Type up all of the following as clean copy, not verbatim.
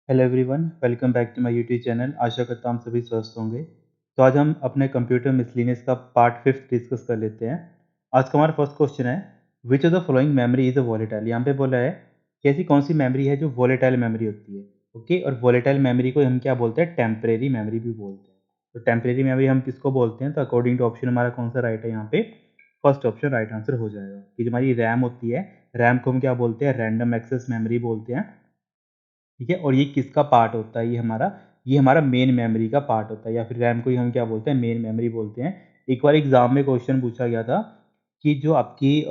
Hello everyone, welcome back to my YouTube channel. आशा करता हूँ हम सभी स्वस्थ होंगे। तो आज हम अपने कंप्यूटर मिसलिनियस का पार्ट 5 डिस्कस कर लेते हैं। आज का हमारा फर्स्ट क्वेश्चन है, विच of the following memory is a volatile. यहाँ पे बोला है कि ऐसी कौन सी मेमोरी है जो वॉलेटाइल मेमोरी होती है। ओके, और वॉलेटाइल मेमोरी को हम क्या बोलते हैं? टेम्परेरी मेमोरी भी बोलते हैं। तो टेम्परेरी मेमोरी हम किसको बोलते हैं? तो अकॉर्डिंग टू ऑप्शन हमारा कौन सा राइट है यहाँ पे? फर्स्ट ऑप्शन राइट आंसर हो जाएगा कि जो हमारी रैम होती है, रैम को हम क्या बोलते हैं? रैंडम एक्सेस मेमोरी बोलते हैं। ठीक है, और ये किसका पार्ट होता है? ये हमारा मेन मेमोरी का पार्ट होता है, या फिर रैम को ही हम क्या बोलते हैं? मेन मेमोरी बोलते हैं। एक बार एग्जाम में क्वेश्चन पूछा गया था कि जो आपकी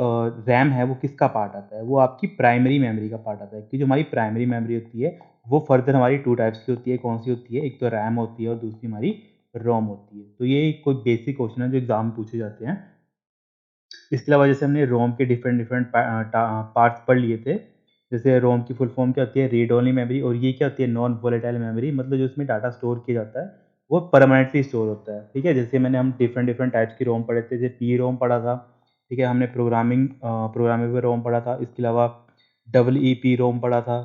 रैम है वो किसका पार्ट आता है? वो आपकी प्राइमरी मेमोरी का पार्ट आता है। कि जो हमारी प्राइमरी मेमोरी होती है वो फर्दर हमारी टू टाइप्स की होती है। कौन सी होती है? एक तो रैम होती है और दूसरी हमारी रोम होती है। तो ये कोई बेसिक क्वेश्चन है जो एग्जाम में पूछे जाते हैं। इसके अलावा जैसे हमने रोम के डिफरेंट डिफरेंट पार्ट्स पढ़ लिए थे। जैसे रोम की फुल फॉर्म क्या होती है? Read only memory. और ये क्या होती है? Non volatile memory. मतलब जो इसमें डाटा स्टोर किया जाता है वो परमानेंटली स्टोर होता है। ठीक है, जैसे मैंने हम डिफरेंट डिफरेंट टाइप्स की रोम पढ़े थे। जैसे पी रोम पढ़ा था। ठीक है, हमने प्रोग्रामेबल रोम पढ़ा था। इसके अलावा डबल ई पी रोम पढ़ा था।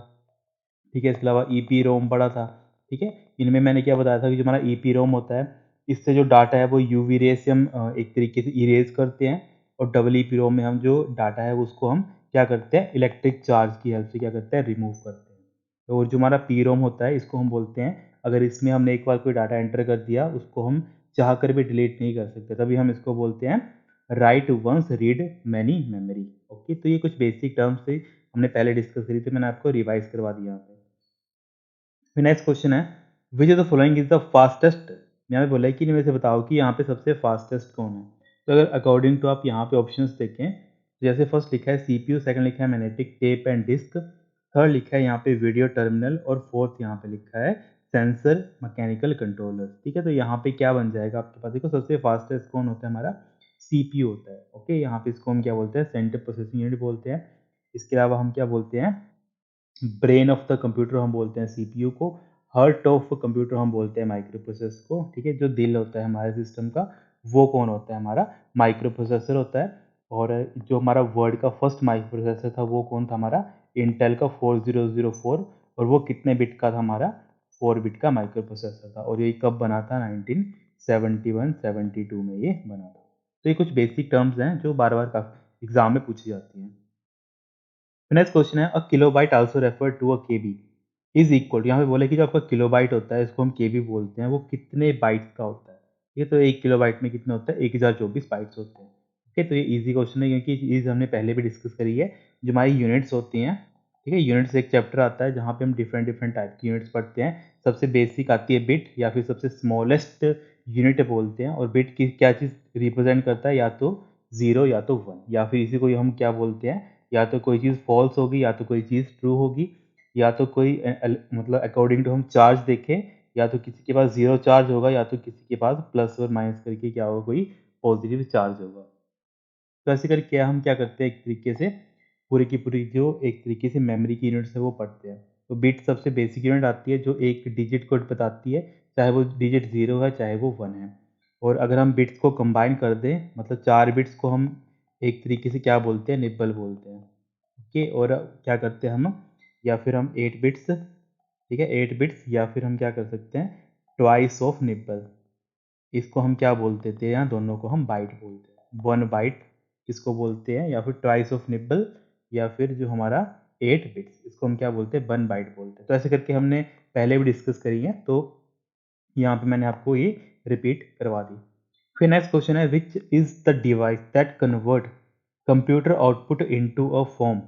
ठीक है, इसके अलावा ई पी रोम पढ़ा था। ठीक है, इनमें मैंने क्या बताया था कि जो हमारा ई पी रोम होता है, इससे जो डाटा है वो यूवी रे से हम एक तरीके से इरेज करते हैं। और डबल ई पी रोम में हम जो डाटा है उसको हम क्या करते हैं? इलेक्ट्रिक चार्ज की हेल्प से क्या करते हैं? रिमूव करते हैं। और जो हमारा पी रोम होता है इसको हम बोलते हैं, अगर इसमें हमने एक बार कोई डाटा एंटर कर दिया उसको हम चाह कर भी डिलीट नहीं कर सकते, तभी हम इसको बोलते हैं write once read many memory. Okay, तो ये कुछ बेसिक टर्म्स थे, हमने पहले डिस्कस करी थी, मैंने आपको रिवाइज करवा दिया यहाँ पे। फिर नेक्स्ट क्वेश्चन है, विच of the following is the fastest. यहाँ पे बोला है कि इनमें से बताओ कि यहाँ पे सबसे फास्टेस्ट कौन है। तो अगर अकॉर्डिंग टू आप यहाँ पे ऑप्शंस देखें, तो जैसे फर्स्ट लिखा है सीपीयू, सेकंड लिखा है magnetic tape and disk, third लिखा है यहाँ पे वीडियो टर्मिनल, और फोर्थ यहाँ पे लिखा है सेंसर मैकेनिकल कंट्रोलर। ठीक है, तो यहाँ पे क्या बन जाएगा आपके पास? देखो, सबसे फास्टेस्ट कौन होता है? हमारा सीपीयू होता है। ओके, यहाँ पे इसको हम क्या बोलते हैं? सेंट्रल प्रोसेसिंग यूनिट बोलते हैं। इसके अलावा हम क्या बोलते हैं? ब्रेन ऑफ द कंप्यूटर हम बोलते हैं सीपीयू को। हार्ट ऑफ कंप्यूटर हम बोलते हैं माइक्रो प्रोसेसर को। ठीक है, जो दिल होता है हमारे सिस्टम का वो कौन होता है? हमारा माइक्रो प्रोसेसर होता है। और जो हमारा वर्ल्ड का फर्स्ट माइक्रो प्रोसेसर था वो कौन था? हमारा इंटेल का 4004। और वो कितने बिट का था? हमारा 4 बिट का माइक्रो प्रोसेसर था। और ये कब बना था? 1971-72 में ये बना था। तो ये कुछ बेसिक टर्म्स हैं जो बार बार एग्जाम में पूछी जाती हैं। नेक्स्ट क्वेश्चन है, a kilobyte also refer to a KB is equal. यहाँ पे बोले कि जो आपका किलोबाइट होता है इसको हम केबी बोलते हैं, वो कितने बाइट्स का होता है? ये तो एक किलोबाइट में कितना होता है? 1024 बाइट्स होते हैं। ओके, तो ये इजी क्वेश्चन है क्योंकि चीज़ हमने पहले भी डिस्कस करी है। जो हमारी यूनिट्स होती हैं, ठीक है, यूनिट्स एक चैप्टर आता है जहाँ पे हम डिफरेंट डिफरेंट टाइप की यूनिट्स पढ़ते हैं। सबसे बेसिक आती है बिट, या फिर सबसे स्मॉलेस्ट यूनिट बोलते हैं। और बिट की क्या चीज़ रिप्रेजेंट करता है? या तो जीरो या तो वन, या फिर इसी को हम क्या बोलते हैं? या तो कोई चीज़ फॉल्स होगी या तो कोई चीज़ ट्रू होगी। या तो कोई मतलब अकॉर्डिंग टू हम चार्ज देखें, या तो किसी के पास जीरो चार्ज होगा या तो किसी के पास प्लस और माइनस करके क्या होगा? कोई पॉजिटिव चार्ज होगा। तो ऐसे करके हम क्या करते हैं? एक तरीके से पूरी की पूरी जो एक तरीके से मेमोरी की यूनिट्स है वो पढ़ते हैं। तो बिट सबसे बेसिक यूनिट आती है जो एक डिजिट कोड बताती है, चाहे वो डिजिट जीरो है चाहे वो वन है। और अगर हम बिट्स को कंबाइन कर दें, मतलब चार बिट्स को हम एक तरीके से क्या बोलते हैं? निब्बल बोलते हैं। ओके, और क्या करते हैं हम? या फिर हम 8 बिट्स, ठीक है, 8 बिट्स, या फिर हम क्या कर सकते हैं? ट्वाइस ऑफ निब्बल, इसको हम क्या बोलते थे? यहाँ दोनों को हम बाइट बोलते हैं। वन बाइट इसको बोलते हैं, या फिर ट्वाइस ऑफ निब्बल, या फिर जो हमारा 8 बिट्स इसको हम क्या बोलते हैं? वन बाइट बोलते हैं। तो ऐसे करके हमने पहले भी डिस्कस करी है, तो यहाँ पे मैंने आपको ये रिपीट करवा दी। फिर नेक्स्ट क्वेश्चन है, which is the device that convert computer output into a form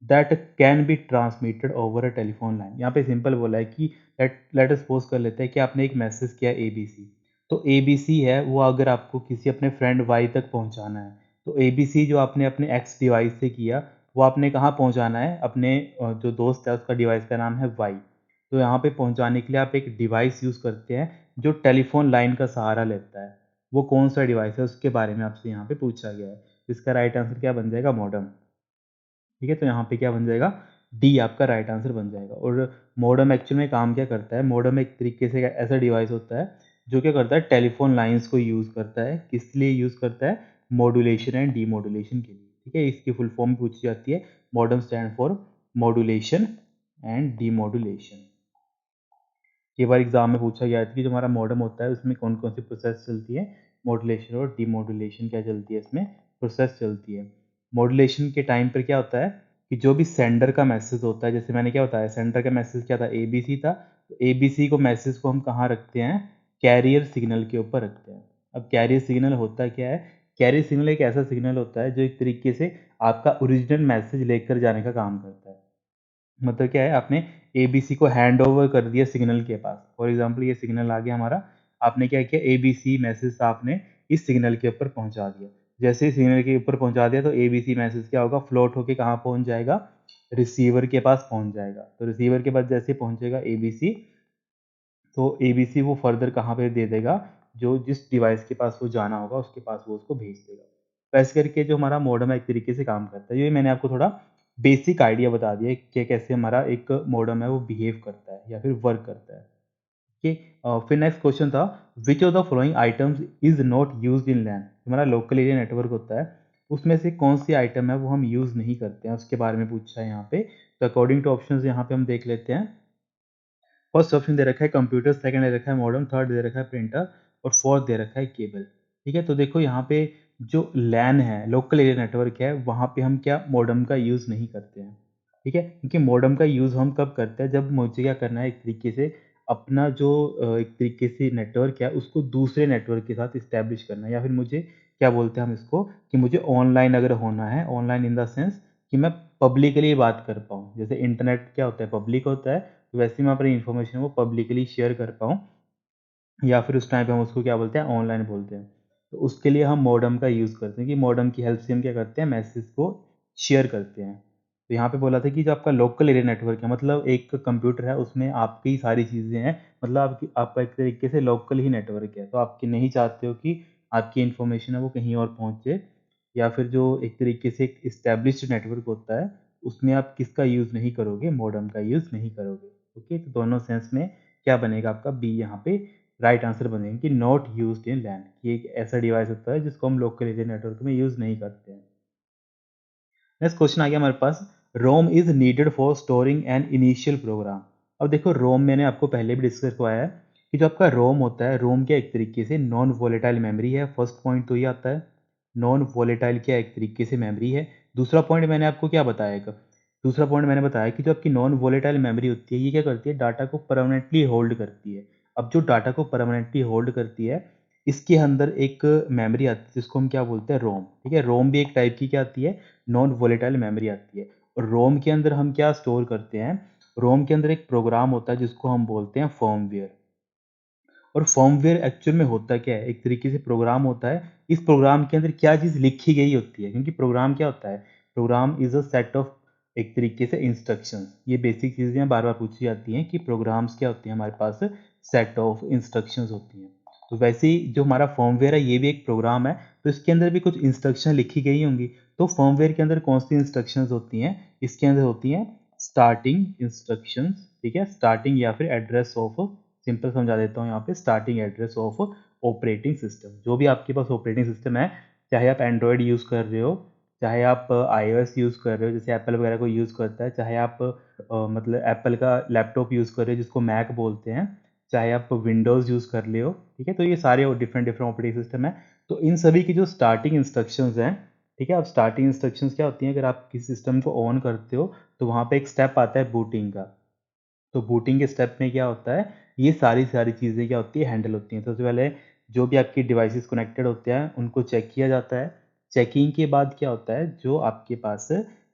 that can be transmitted over a telephone line. यहाँ पे सिंपल बोला है कि लेट अस सपोज कर लेते हैं कि आपने एक मैसेज किया ABC। तो ABC है वो अगर आपको किसी अपने फ्रेंड Y तक पहुंचाना है, तो ABC जो आपने अपने X डिवाइस से किया वो आपने कहाँ पहुंचाना है? अपने जो दोस्त है उसका डिवाइस का नाम है Y। तो यहाँ पे पहुंचाने के लिए आप एक डिवाइस यूज़ करते हैं जो टेलीफोन लाइन का सहारा लेता है। वो कौन सा डिवाइस है उसके बारे में आपसे यहाँ पे पूछा गया है। इसका राइट आंसर क्या बन जाएगा? मॉडेम। ठीक है, तो यहाँ पे क्या बन जाएगा? डी आपका राइट आंसर बन जाएगा। और मॉडेम एक्चुअल में काम क्या करता है? मॉडेम एक तरीके से ऐसा डिवाइस होता है जो क्या करता है? टेलीफोन लाइंस को यूज़ करता है। किस लिए यूज़ करता है? मॉड्यूलेशन एंड डीमॉड्यूलेशन के लिए। ठीक है, इसकी फुल फॉर्म पूछी जाती है। Modem stand for modulation and demodulation. कई बार एग्जाम में पूछा गया था कि जो हमारा मॉडेम होता है उसमें कौन कौन सी प्रोसेस चलती है, मॉड्यूलेशन और डीमॉड्यूलेशन क्या चलती है, इसमें प्रोसेस चलती है। मॉड्यूलेशन के टाइम पर क्या होता है कि जो भी सेंडर का मैसेज होता है, जैसे मैंने क्या बताया, सेंडर का मैसेज क्या था, ABC था, तो ABC को मैसेज को हम कहाँ रखते हैं, कैरियर सिग्नल के ऊपर रखते हैं। अब कैरियर सिग्नल होता क्या है, कैरियर सिग्नल एक ऐसा सिग्नल होता है जो एक तरीके से आपका ओरिजिनल मैसेज लेकर जाने का काम करता है। मतलब क्या है, आपने ABC को हैंड ओवर कर दिया सिग्नल के पास। फॉर एग्जांपल ये सिग्नल आ गया हमारा, आपने क्या किया, ABC मैसेज आपने इस सिग्नल के ऊपर पहुंचा दिया। जैसे ही सिग्नल के ऊपर पहुंचा दिया तो ABC मैसेज क्या होगा, फ्लोट होके कहाँ पहुंच जाएगा, रिसीवर के पास पहुंच जाएगा। तो रिसीवर के पास जैसे पहुंचेगा ABC, तो ABC वो फर्दर कहाँ पे दे देगा, जो जिस डिवाइस के पास वो जाना होगा उसके पास वो उसको भेज देगा। तो ऐसे करके जो हमारा मॉडेम है एक तरीके से काम करता है। ये मैंने आपको थोड़ा बेसिक आइडिया बता दिया कि कैसे हमारा एक मॉडेम है वो बिहेव करता है या फिर वर्क करता है। कि फिर नेक्स्ट क्वेश्चन था, which of the following items is not used in LAN. हमारा लोकल एरिया नेटवर्क होता है, उसमें से कौन सी आइटम है वो हम यूज़ नहीं करते हैं, उसके बारे में पूछा है यहाँ पे। तो अकॉर्डिंग टू ऑप्शंस यहाँ पे हम देख लेते हैं। फर्स्ट ऑप्शन दे रखा है कंप्यूटर, सेकंड दे रखा है मॉडेम, थर्ड दे रखा है प्रिंटर और फोर्थ दे रखा है केबल। ठीक है, तो देखो यहाँ पे जो लैन है, लोकल एरिया नेटवर्क है, वहाँ पे हम क्या मॉडेम का यूज़ नहीं करते हैं। ठीक है, क्योंकि मॉडेम का यूज़ हम कब करते हैं, जब मुझे क्या करना है, एक तरीके से अपना जो एक तरीके से नेटवर्क है उसको दूसरे नेटवर्क के साथ इस्टेब्लिश करना है, या फिर मुझे क्या बोलते हैं हम इसको, कि मुझे ऑनलाइन अगर होना है, ऑनलाइन इन द सेंस कि मैं पब्लिकली बात कर पाऊँ। जैसे इंटरनेट क्या होता है, पब्लिक होता है, तो वैसे मैं अपनी इन्फॉर्मेशन को पब्लिकली शेयर कर पाऊँ, या फिर उस टाइम पे हम उसको क्या बोलते हैं, ऑनलाइन बोलते हैं। तो उसके लिए हम मॉडेम का यूज़ करते हैं कि मॉडेम की हेल्प से हम क्या करते हैं, मैसेज को शेयर करते हैं। तो यहाँ पे बोला था कि जो आपका लोकल एरिया नेटवर्क है, मतलब एक कंप्यूटर है उसमें आपकी सारी चीज़ें हैं, मतलब आपका एक तरीके से लोकल ही नेटवर्क है, तो आपकी नहीं चाहते हो कि आपकी इन्फॉर्मेशन है वो कहीं और पहुँचे, या फिर जो एक तरीके से एक इस्टेब्लिश्ड नेटवर्क होता है उसमें आप किसका यूज़ नहीं करोगे, मॉडेम का यूज़ नहीं करोगे। ओके, तो दोनों सेंस में क्या बनेगा आपका बी यहाँ पे राइट आंसर बनेगा कि नॉट यूज्ड इन लैन। ये एक ऐसा डिवाइस होता है जिसको हम लोकल एरिया नेटवर्क में यूज़ नहीं करते हैं। नेक्स्ट क्वेश्चन आ गया हमारे पास, ROM is needed for storing an initial program. अब देखो रोम मैंने आपको पहले भी डिस्कस किया है कि जो आपका रोम होता है, रोम क्या एक तरीके से नॉन वोलेटाइल मेमोरी है। फर्स्ट पॉइंट तो ये आता है, नॉन वोलेटाइल क्या एक तरीके से मेमोरी है। दूसरा पॉइंट मैंने आपको क्या बताया, दूसरा पॉइंट मैंने बताया कि जो आपकी नॉन वोलेटाइल मेमोरी होती है ये क्या करती है, डाटा को परमानेंटली होल्ड करती है। अब जो डाटा को परमानेंटली होल्ड करती है, इसके अंदर एक मेमोरी आती है जिसको हम क्या बोलते हैं, रोम। ठीक है, रोम भी एक टाइप की क्या आती है, नॉन वोलेटाइल मेमोरी आती है। और रोम के अंदर हम क्या स्टोर करते हैं, रोम के अंदर एक प्रोग्राम होता है जिसको हम बोलते हैं फर्मवेयर। और फर्मवेयर एक्चुअल में होता क्या है, एक तरीके से प्रोग्राम होता है। इस प्रोग्राम के अंदर क्या चीज़ लिखी गई होती है, क्योंकि प्रोग्राम क्या होता है, program is a set of एक तरीके से इंस्ट्रक्शंस। ये बेसिक चीज़ें बार बार पूछी जाती हैं कि प्रोग्राम्स क्या होती हैं हमारे पास, सेट ऑफ इंस्ट्रक्शंस होती हैं। तो वैसे ही जो हमारा फर्मवेयर है ये भी एक प्रोग्राम है, तो इसके अंदर भी कुछ इंस्ट्रक्शन लिखी गई होंगी। तो फर्मवेयर के अंदर कौन सी इंस्ट्रक्शंस होती हैं, इसके अंदर होती हैं स्टार्टिंग इंस्ट्रक्शंस। ठीक है, स्टार्टिंग या फिर एड्रेस ऑफ, सिंपल समझा देता हूँ यहाँ पे, starting address of operating system. जो भी आपके पास ऑपरेटिंग सिस्टम है, चाहे आप एंड्रॉयड यूज़ कर रहे हो, चाहे आप iOS यूज़ कर रहे हो जैसे एप्पल वगैरह को यूज़ करता है, चाहे आप मतलब एप्पल का लैपटॉप यूज़ कर रहे हो जिसको मैक बोलते हैं, चाहे आप विंडोज़ यूज़ कर ले हो। ठीक है, तो ये सारे डिफरेंट डिफरेंट ऑपरेटिंग सिस्टम है। तो इन सभी की जो स्टार्टिंग इंस्ट्रक्शंस हैं, ठीक है, अब स्टार्टिंग इंस्ट्रक्शंस क्या होती हैं, अगर आप किसी सिस्टम को ऑन करते हो तो वहाँ पे एक स्टेप आता है बूटिंग का। तो बूटिंग के स्टेप में क्या होता है, ये सारी सारी चीज़ें क्या होती है, हैंडल होती हैं। तो सबसे पहले जो भी आपकी डिवाइसेस कनेक्टेड होते हैं उनको चेक किया जाता है। चेकिंग के बाद क्या होता है, जो आपके पास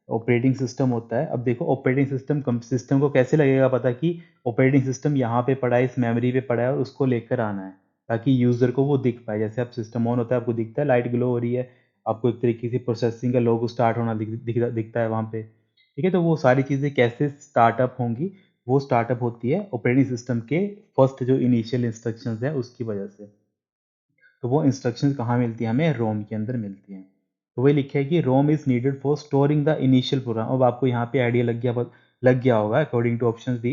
ऑपरेटिंग सिस्टम होता है। अब देखो ऑपरेटिंग सिस्टम सिस्टम को कैसे लगेगा पता कि ऑपरेटिंग सिस्टम यहाँ पे पड़ा है, इस मेमोरी पे पड़ा है और उसको लेकर आना है, ताकि यूज़र को वो दिख पाए। जैसे आप सिस्टम ऑन होता है आपको दिखता है लाइट ग्लो हो रही है, आपको एक तरीके से प्रोसेसिंग का लोगो स्टार्ट होना दिखता है वहाँ पे। ठीक है, तो वो सारी चीज़ें कैसे स्टार्टअप होंगी, वो स्टार्टअप होती है ऑपरेटिंग सिस्टम के फर्स्ट जो इनिशियल इंस्ट्रक्शंस है उसकी वजह से। तो वो इंस्ट्रक्शंस कहाँ मिलती है, हमें रोम के अंदर मिलती हैं। तो वही लिखा है कि ROM is needed for storing the initial program. अब आपको यहाँ पे आइडिया लग गया होगा अकॉर्डिंग टू ऑप्शन दी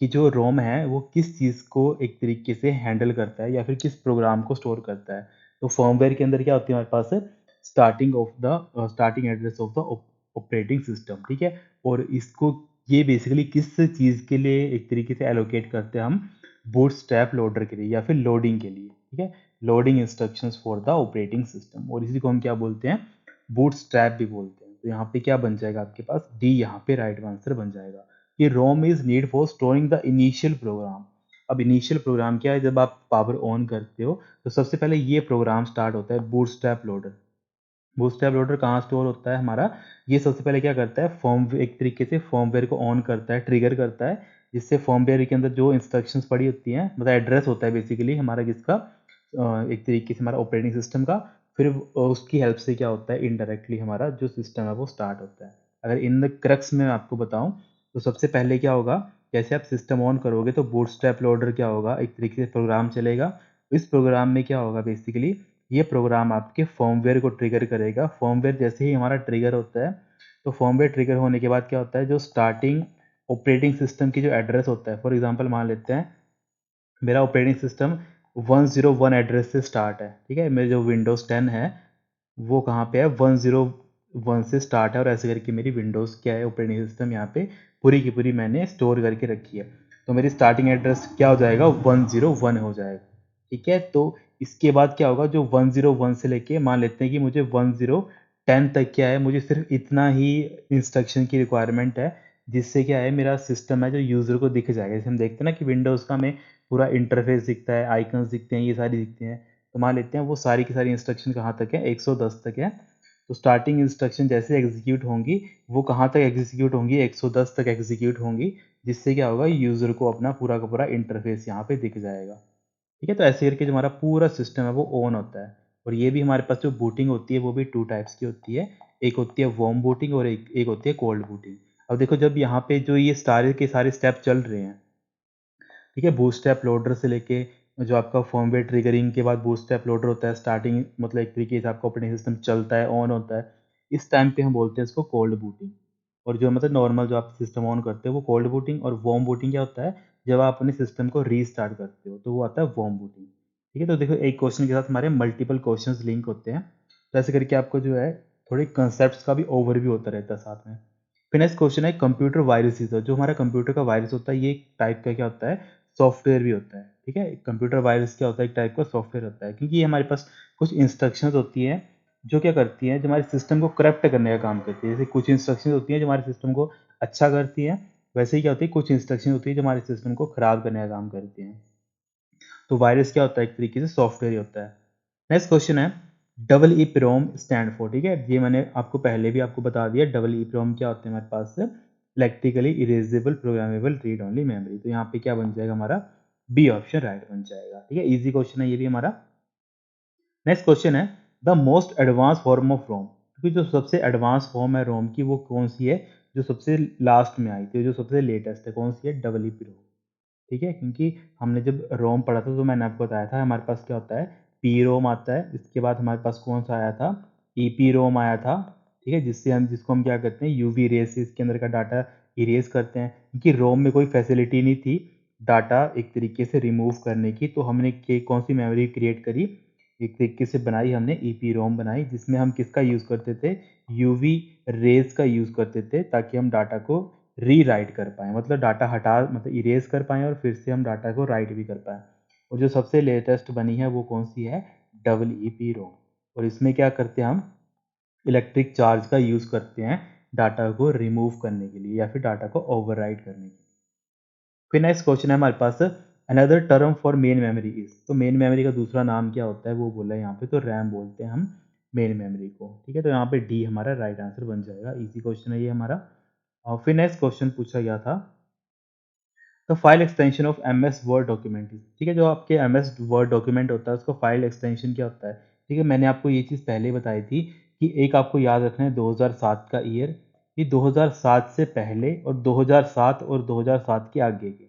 कि जो रोम है वो किस चीज़ को एक तरीके से हैंडल करता है या फिर किस प्रोग्राम को स्टोर करता है। तो फर्मवेयर के अंदर क्या होती है हमारे पास, starting address of the operating system. ठीक है, और इसको ये बेसिकली किस चीज़ के लिए एक तरीके से एलोकेट करते हैं हम, बूटस्ट्रैप लोडर के लिए या फिर लोडिंग के लिए, ठीक है, loading instructions for the operating system, और इसी को हम क्या बोलते हैं, बूटस्ट्रैप भी बोलते हैं। तो यहाँ पे क्या बन जाएगा आपके पास, डी यहाँ पे राइट आंसर बन जाएगा कि ROM is need for storing the initial program. अब इनिशियल प्रोग्राम क्या है, जब आप पावर ऑन करते हो तो सबसे पहले ये प्रोग्राम स्टार्ट होता है, बूटस्ट्रैप लोडर। बूटस्ट्रैप लोडर कहाँ स्टोर होता है हमारा, ये सबसे पहले क्या करता है, फॉर्म एक तरीके से फॉर्मवेयर को ऑन करता है, ट्रिगर करता है, जिससे फॉर्मवेयर के अंदर जो इंस्ट्रक्शंस पड़ी होती हैं, मतलब एड्रेस होता है बेसिकली हमारा किसका, एक तरीके से हमारा ऑपरेटिंग सिस्टम का, फिर उसकी हेल्प से क्या होता है, इनडायरेक्टली हमारा जो सिस्टम है वो स्टार्ट होता है। अगर इन द क्रक्स में मैं आपको बताऊं तो सबसे पहले क्या होगा, जैसे आप सिस्टम ऑन करोगे तो बूटस्ट्रैप लोडर क्या होगा, एक तरीके से प्रोग्राम चलेगा। इस प्रोग्राम में क्या होगा बेसिकली, ये प्रोग्राम आपके फर्मवेयर को ट्रिगर करेगा। फर्मवेयर जैसे ही हमारा ट्रिगर होता है तो फर्मवेयर ट्रिगर होने के बाद क्या होता है, जो स्टार्टिंग ऑपरेटिंग सिस्टम की जो एड्रेस होता है, फॉर एग्जांपल मान लेते हैं मेरा ऑपरेटिंग सिस्टम 101 एड्रेस से स्टार्ट है, ठीक है, मेरे जो विंडोज़ 10 है वो कहाँ पे है, 101 से स्टार्ट है, और ऐसे करके मेरी विंडोज़ क्या है, ऑपरेटिंग सिस्टम यहाँ पे पूरी की पूरी मैंने स्टोर करके रखी है। तो मेरी स्टार्टिंग एड्रेस क्या हो जाएगा, 101 हो जाएगा, ठीक है। तो इसके बाद क्या होगा, जो 101 से लेके मान लेते हैं कि मुझे 1010 तक क्या है, मुझे सिर्फ इतना ही इंस्ट्रक्शन की रिक्वायरमेंट है, जिससे क्या है मेरा सिस्टम है जो यूज़र को दिख जाएगा। जैसे हम देखते हैं ना कि विंडोज़ का हमें पूरा इंटरफेस दिखता है, आइकन्स दिखते हैं, ये सारी दिखते हैं। तो मान लेते हैं वो सारी की सारी इंस्ट्रक्शन कहाँ तक है, 110 तक है। तो स्टार्टिंग इंस्ट्रक्शन जैसे एग्जीक्यूट होंगी वो कहाँ तक एग्जीक्यूट होंगी, 110 तक एग्जीक्यूट होंगी, जिससे क्या होगा, यूज़र को अपना पूरा का पूरा इंटरफेस यहाँ पे दिख जाएगा, ठीक है। तो ऐसे करके जो हमारा पूरा सिस्टम है वो ऑन होता है। और ये भी हमारे पास जो बूटिंग होती है वो भी टू टाइप्स की होती है, एक होती है वार्म बूटिंग और एक होती है कोल्ड बूटिंग। अब देखो जब यहाँ पे जो ये सारे के सारे स्टेप चल रहे हैं, ठीक है, बूटस्ट्रैप लोडर से लेके जो आपका फर्मवेयर ट्रिगरिंग के बाद बूटस्ट्रैप लोडर होता है, स्टार्टिंग मतलब एक तरीके से आपका ऑपरेटिंग सिस्टम चलता है, ऑन होता है, इस टाइम पे हम बोलते हैं इसको कोल्ड बूटिंग। और जो मतलब नॉर्मल जो आप सिस्टम ऑन करते हो वो कोल्ड बूटिंग, और वार्म बूटिंग क्या होता है, जब आप अपने सिस्टम को रीस्टार्ट करते हो तो वो आता है वार्म बूटिंग, ठीक है। तो देखो एक क्वेश्चन के साथ हमारे मल्टीपल क्वेश्चंस लिंक होते हैं, तो ऐसे करके आपको जो है थोड़े कंसेप्ट का भी ओवरव्यू होता रहता है साथ में। फिर नेक्स्ट क्वेश्चन है कंप्यूटर वायरसेस। जो हमारा कंप्यूटर का वायरस होता है ये एक टाइप का क्या होता है, सॉफ्टवेयर भी होता है, ठीक है। कंप्यूटर वायरस क्या होता है, एक टाइप का सॉफ्टवेयर होता है, क्योंकि ये हमारे पास कुछ इंस्ट्रक्शंस होती हैं जो क्या करती हैं, जो हमारे सिस्टम को करप्ट करने का काम करती है। जैसे कुछ इंस्ट्रक्शंस होती हैं जो हमारे सिस्टम को अच्छा करती हैं, वैसे ही क्या होती है, कुछ इंस्ट्रक्शन होती है जो हमारे सिस्टम को खराब करने का काम करती हैं। तो वायरस क्या होता है, एक तरीके से सॉफ्टवेयर ही होता है। नेक्स्ट क्वेश्चन है double E PROM stand for, ठीक है, ये मैंने आपको पहले भी आपको बता दिया। डबल ई प्रोम क्या होते हैं हमारे पास, electrically erasable programmable read only memory. तो यहाँ पे क्या बन जाएगा हमारा, बी ऑप्शन राइट बन जाएगा, ठीक है, इजी क्वेश्चन है ये भी हमारा। नेक्स्ट क्वेश्चन है the most advance form of ROM, क्योंकि जो सबसे एडवांस फॉर्म है रोम की वो कौन सी है, जो सबसे लास्ट में आई थी, जो सबसे लेटेस्ट है, कौन सी है, डबल ई प्रोम, ठीक है। क्योंकि हमने जब रोम पढ़ा था तो मैंने आपको बताया था हमारे पास क्या होता है, पी रोम आता है, इसके बाद हमारे पास कौन सा आया था, ई पी रोम आया था, ठीक है, जिसको हम क्या करते हैं, यूवी रेज से इसके अंदर का डाटा इरेज करते हैं। क्योंकि रोम में कोई फैसिलिटी नहीं थी डाटा एक तरीके से रिमूव करने की, तो हमने कौन सी मेमोरी क्रिएट करी, एक तरीके से बनाई हमने ई पी रोम बनाई, जिसमें हम किसका यूज़ करते थे, यूवी रेज का यूज़ करते थे, ताकि हम डाटा को रीराइट कर पाएँ, मतलब डाटा हटा मतलब इरेज कर पाएँ और फिर से हम डाटा को राइट भी कर पाएँ। और जो सबसे लेटेस्ट बनी है वो कौन सी है, डबल ई पी रोम। और इसमें क्या करते हैं हम, इलेक्ट्रिक चार्ज का यूज़ करते हैं डाटा को रिमूव करने के लिए या फिर डाटा को ओवरराइट करने के लिए। फिर नेक्स्ट क्वेश्चन है हमारे पास, another term for main memory is. तो मेन मेमोरी का दूसरा नाम क्या होता है वो बोला है यहाँ पे, तो रैम बोलते हैं हम मेन मेमोरी को, ठीक है। तो यहाँ पे डी हमारा राइट आंसर बन जाएगा, इजी क्वेश्चन है ये हमारा। और फिर नेक्स्ट क्वेश्चन पूछा गया था the file extension of M S Word document, ठीक है, जो आपके एम एस वर्ड डॉक्यूमेंट होता है उसका फाइल एक्सटेंशन क्या होता है, ठीक है। मैंने आपको ये चीज़ पहले ही बताई थी कि एक आपको याद रखना है 2007 का ईयर, ये 2007 से पहले और 2007 और 2007 के आगे के।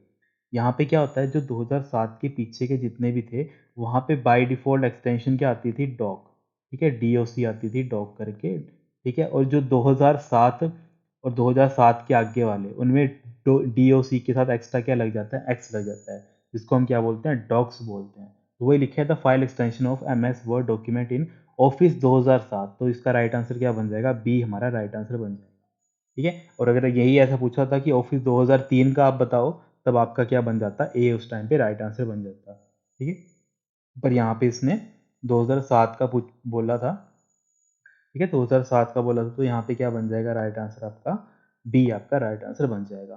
यहाँ पे क्या होता है, जो 2007 के पीछे के जितने भी थे वहाँ पे बाय डिफ़ॉल्ट एक्सटेंशन क्या आती थी, डॉक, ठीक है, डीओसी आती थी डॉक करके, ठीक है। और जो 2007 और 2007 के आगे वाले उनमें डीओसी के साथ एक्स्ट्रा क्या लग जाता है, एक्स लग जाता है, जिसको हम क्या बोलते हैं, डॉक्स बोलते हैं। तो वही लिखा है the file extension of M S Word document in Office 2007। तो इसका राइट आंसर क्या बन जाएगा, बी हमारा राइट आंसर बन जाएगा, ठीक है। और अगर यही ऐसा पूछा था कि ऑफिस 2003 का आप बताओ, तब आपका क्या बन जाता, ए उस टाइम पे राइट आंसर बन जाता। ठीक है, पर यहाँ पे इसने 2007 का बोला था। ठीक है, 2007 का बोला था, तो यहाँ पे क्या बन जाएगा राइट आंसर आपका, बी आपका राइट आंसर बन जाएगा।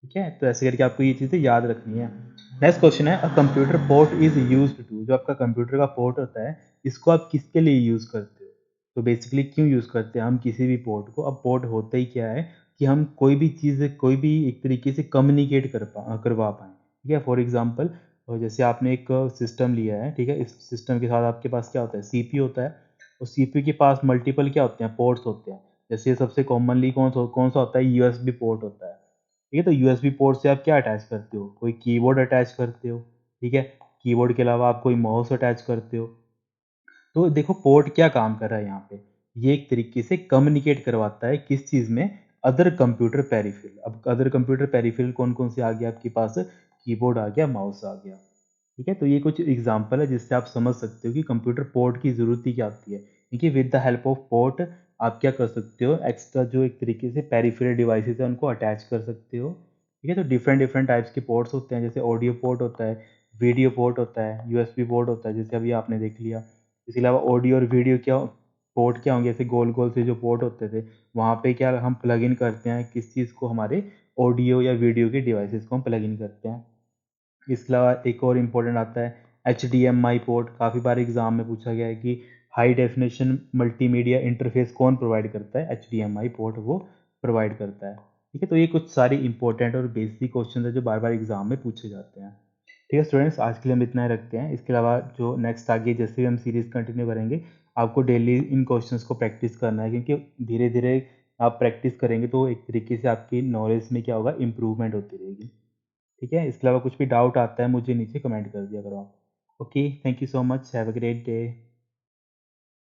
ठीक है, तो ऐसे करके आपको ये चीज़ें याद रखनी है। नेक्स्ट क्वेश्चन है, a computer port is used to, जो आपका कंप्यूटर का पोर्ट होता है, इसको आप किसके लिए यूज़ करते हो? तो बेसिकली क्यों यूज़ करते हैं हम किसी भी पोर्ट को? अब पोर्ट होता ही क्या है कि हम कोई भी चीज़, कोई भी एक तरीके से कम्युनिकेट करवा पाएँ। ठीक है, फॉर एग्जांपल जैसे आपने एक सिस्टम लिया है, ठीक है, इस सिस्टम के साथ आपके पास क्या होता है, सीपीयू होता है, और सीपीयू के पास मल्टीपल क्या होते हैं, पोर्ट्स होते हैं। जैसे सबसे कॉमनली कौन सा होता है, यूएसबी पोर्ट होता है। ठीक है, तो यूएसबी पोर्ट से आप क्या अटैच करते हो, कोई कीबोर्ड अटैच करते हो। ठीक है, कीबोर्ड के अलावा आप कोई माउस अटैच करते हो। तो देखो पोर्ट क्या काम कर रहा है यहाँ पे, ये एक तरीके से कम्युनिकेट करवाता है किस चीज़ में, अदर कंप्यूटर पेरिफेरल। अब अदर कंप्यूटर पेरिफेरल कौन कौन से आ गया आपके पास, कीबोर्ड आ गया, माउस आ गया। ठीक है, तो ये कुछ एग्जांपल है जिससे आप समझ सकते हो कि कंप्यूटर पोर्ट की ज़रूरत ही क्या होती है। देखिए, with the help of port आप क्या कर सकते हो, एक्स्ट्रा जो एक तरीके से पेरिफेरल डिवाइसेस है उनको अटैच कर सकते हो। ठीक है, तो डिफरेंट डिफरेंट टाइप्स के पोर्ट्स होते हैं, जैसे ऑडियो पोर्ट होता है, वीडियो पोर्ट होता है, यूएसबी पोर्ट होता है, जैसे अभी आपने देख लिया। इसके अलावा ऑडियो और वीडियो क्या पोर्ट क्या होंगे, ऐसे गोल गोल से जो पोर्ट होते थे, वहाँ पे क्या हम प्लग इन करते हैं किस चीज़ को, हमारे ऑडियो या वीडियो के डिवाइसेस को हम प्लग इन करते हैं। इसके अलावा एक और इम्पोर्टेंट आता है HDMI पोर्ट, काफ़ी बार एग्जाम में पूछा गया है कि हाई डेफिनेशन मल्टीमीडिया इंटरफेस कौन प्रोवाइड करता है, HDMI पोर्ट वो प्रोवाइड करता है। ठीक है, तो ये कुछ सारी इंपॉर्टेंट और बेसिक क्वेश्चन है जो बार बार एग्जाम में पूछे जाते हैं। ठीक है स्टूडेंट्स, आज के लिए हम इतना ही रखते हैं। इसके अलावा जो नेक्स्ट आगे जैसे भी हम सीरीज कंटिन्यू करेंगे, आपको डेली इन क्वेश्चंस को प्रैक्टिस करना है, क्योंकि धीरे धीरे आप प्रैक्टिस करेंगे तो एक तरीके से आपकी नॉलेज में क्या होगा, इम्प्रूवमेंट होती रहेगी। ठीक है, इसके अलावा कुछ भी डाउट आता है मुझे नीचे कमेंट कर दिया करो आप। Okay, thank you so much, have a great day.